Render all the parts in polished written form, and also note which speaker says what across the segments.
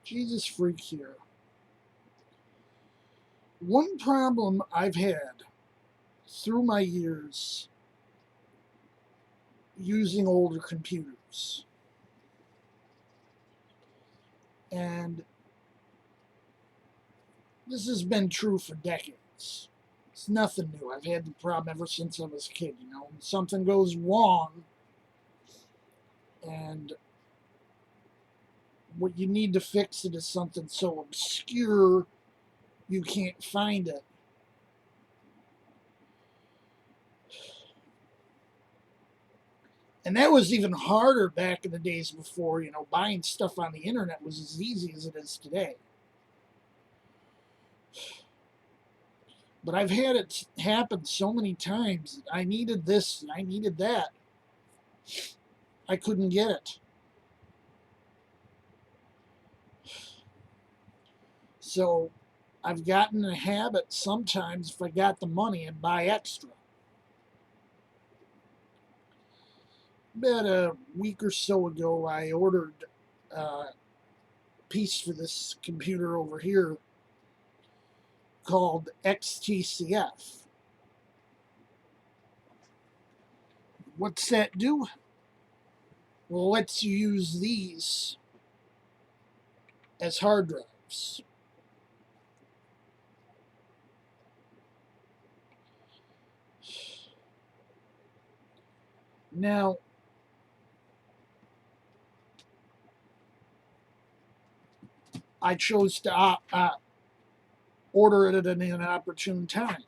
Speaker 1: Jesus freak here. One problem I've had through my years using older computers, and this has been true for decades. It's nothing new. I've had the problem ever since I was a kid. When something goes wrong and what you need to fix it is something so obscure you can't find it. And that was even harder back in the days before, buying stuff on the internet was as easy as it is today. But I've had it happen so many times. I needed this and I needed that. I couldn't get it. So I've gotten in a habit sometimes, if I got the money, and buy extra. About a week or so ago, I ordered a piece for this computer over here called XTCF. What's that do? Well, it lets you use these as hard drives. Now, I chose to order it at an opportune time.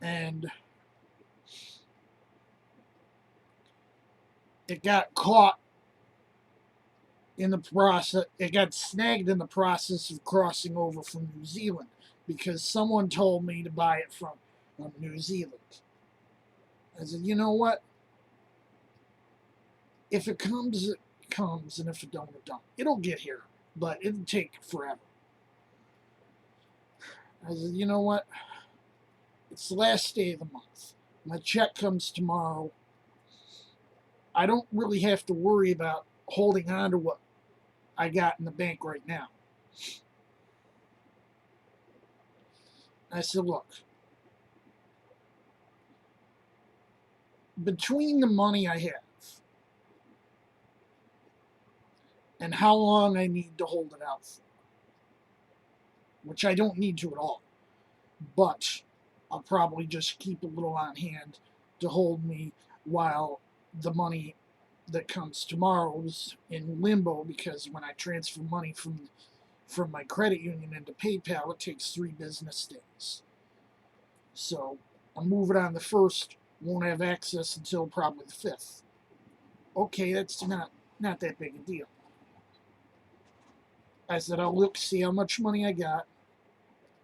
Speaker 1: And it got caught in the process, it got snagged in the process of crossing over from New Zealand because someone told me to buy it from New Zealand. I said, you know what? If it comes, it comes, and if it don't, it don't. It'll get here, but it'll take forever. I said, you know what? It's the last day of the month. My check comes tomorrow. I don't really have to worry about holding on to what I got in the bank right now. I said, look, between the money I have and how long I need to hold it out for, which I don't need to at all, but I'll probably just keep a little on hand to hold me while the money that comes tomorrow is in limbo, because when I transfer money from my credit union into PayPal, it takes 3 business days. So I'll move it on the 1st, won't have access until probably the 5th. Okay, that's not that big a deal. I said, I'll look, see how much money I got.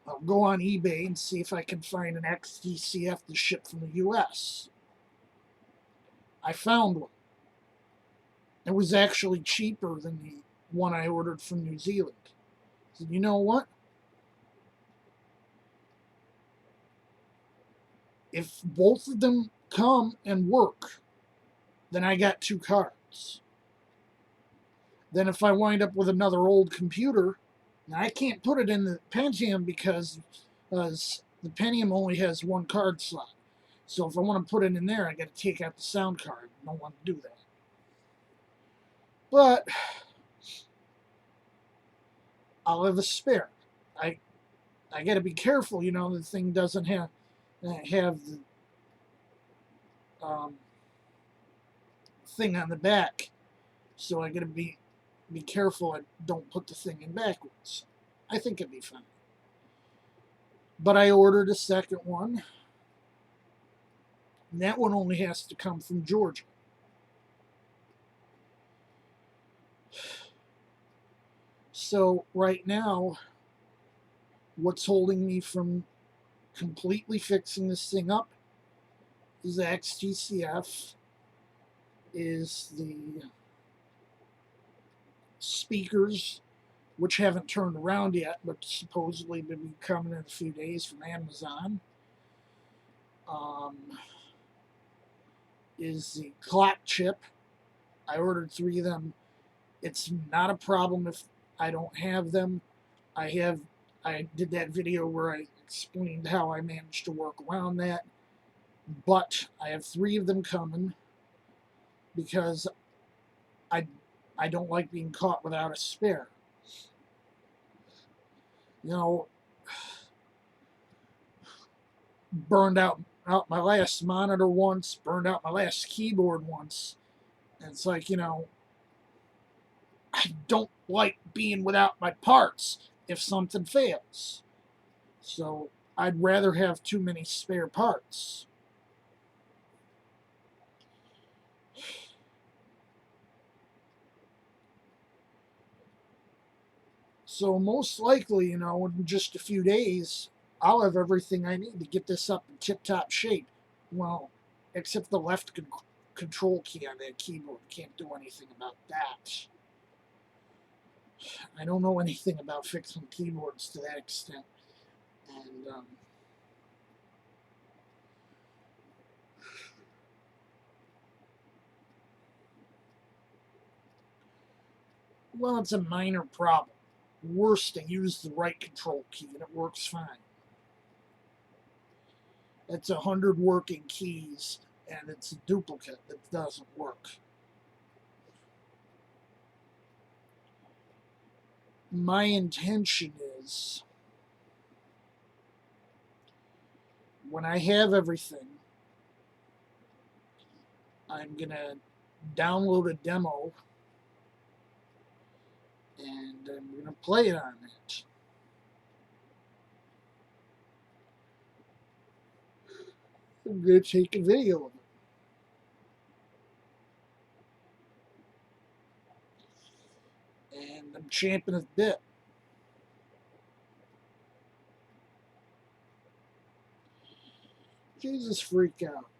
Speaker 1: I'll go on eBay and see if I can find an XTCF to ship from the US. I found one. It was actually cheaper than the one I ordered from New Zealand. I said, you know what? If both of them come and work, then I got 2 cards. Then if I wind up with another old computer, I can't put it in the Pentium because the Pentium only has 1 card slot. So if I want to put it in there, I got to take out the sound card. I don't want to do that. But I'll have a spare. I got to be careful, the thing doesn't have the thing on the back. So I got to be careful I don't put the thing in backwards. I think it'd be fine. But I ordered a second one. And that one only has to come from Georgia. So right now, what's holding me from completely fixing this thing up is the XTCF, is the speakers, which haven't turned around yet, but supposedly will be coming in a few days from Amazon. Is the clock chip. I ordered 3 of them. It's not a problem if I don't have them. I did that video where I explained how I managed to work around that, but I have 3 of them coming because I I don't like being caught without a spare. You know, burned out my last monitor once, burned out my last keyboard once. And it's like, I don't like being without my parts if something fails. So I'd rather have too many spare parts. So most likely, in just a few days, I'll have everything I need to get this up in tip-top shape. Well, except the left control key on that keyboard. Can't do anything about that. I don't know anything about fixing keyboards to that extent. And, well, it's a minor problem. Worse to use the right control key and it works fine. It's 100 working keys and it's a duplicate that doesn't work. My intention is when I have everything, I'm going to download a demo and I'm going to play it on it. I'm going to take a video of it. And I'm champing at the bit. Jesus freak out.